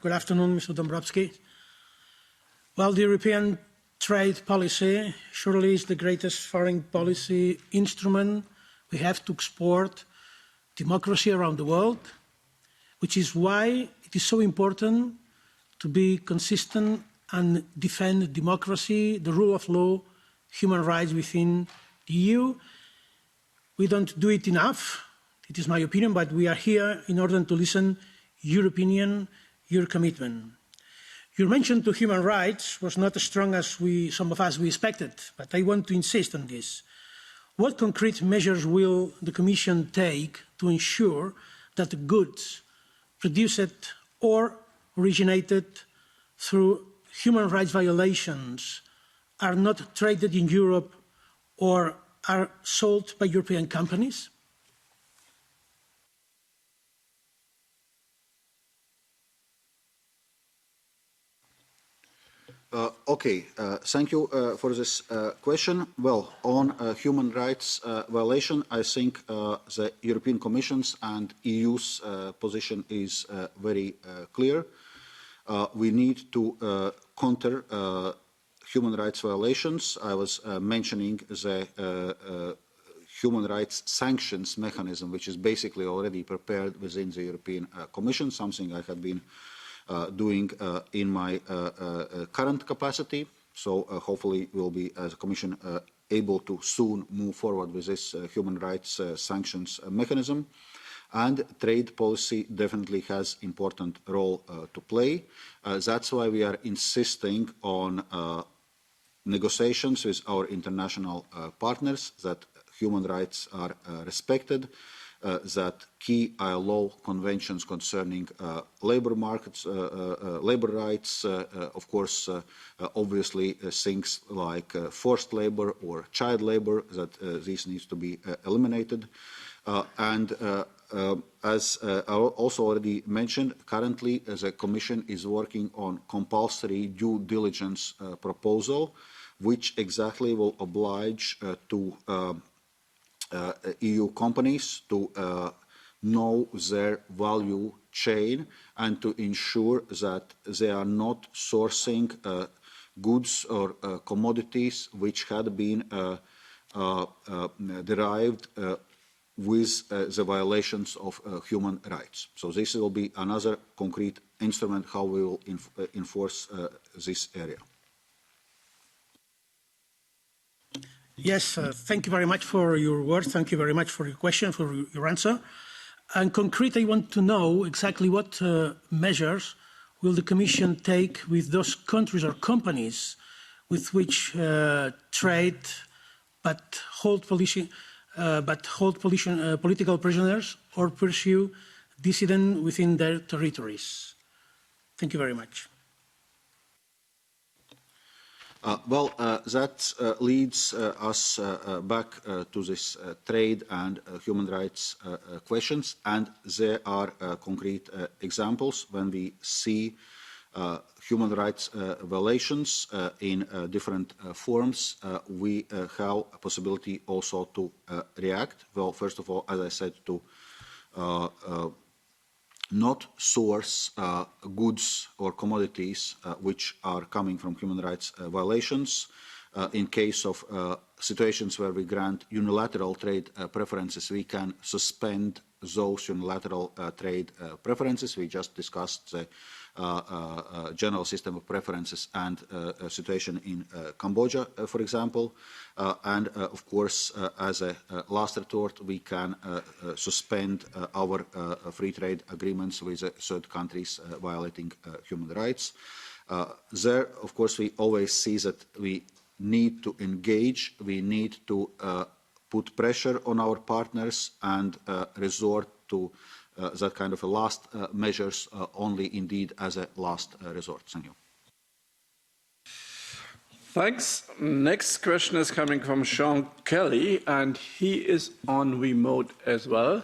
Good afternoon, Mr. Dombrovskis. Well, the European trade policy surely is the greatest foreign policy instrument we have to export democracy around the world, which is why it is so important to be consistent and defend democracy, the rule of law, human rights within the EU. We don't do it enough, it is my opinion, but we are here in order to listen your opinion, your commitment. Your mention to human rights was not as strong as some of us expected, but I want to insist on this. What concrete measures will the Commission take to ensure that the goods produced or originated through human rights violations are not traded in Europe or are sold by European companies? Thank you for this question. Well, on human rights violation, I think the European Commission's and EU's position is very clear. We need to counter human rights violations. I was mentioning the human rights sanctions mechanism, which is basically already prepared within the European Commission, something I have been doing in my current capacity. So hopefully we'll be, as a Commission, able to soon move forward with this human rights sanctions mechanism. And trade policy definitely has an important role to play. That's why we are insisting on negotiations with our international partners that human rights are respected, that key ILO conventions concerning labour markets, labour rights, of course, obviously things like forced labour or child labour, that this needs to be eliminated. As I also already mentioned, currently the Commission is working on compulsory due diligence proposal, which exactly will oblige to EU companies to know their value chain and to ensure that they are not sourcing goods or commodities which had been derived with the violations of human rights. So this will be another concrete instrument how we will enforce this area. Yes, thank you very much for your words. Thank you very much for your question, for your answer. And concrete, I want to know exactly what measures will the Commission take with those countries or companies with which trade but hold political prisoners or pursue dissidents within their territories. Thank you very much. That leads us back to this trade and human rights questions, and there are concrete examples when we see human rights violations in different forms. We have a possibility also to react. Well, first of all, as I said, to not source goods or commodities which are coming from human rights violations. In case of situations where we grant unilateral trade preferences, we can suspend those unilateral trade preferences. We just discussed the general system of preferences and situation in Cambodia, for example. And of course, as a last resort, we can suspend our free trade agreements with third countries violating human rights. There, of course, we always see that we need to engage, we need to put pressure on our partners and resort to that kind of a last measures only indeed as a last resort. Thank you. Thanks. Next question is coming from Sean Kelly, and he is on remote as well.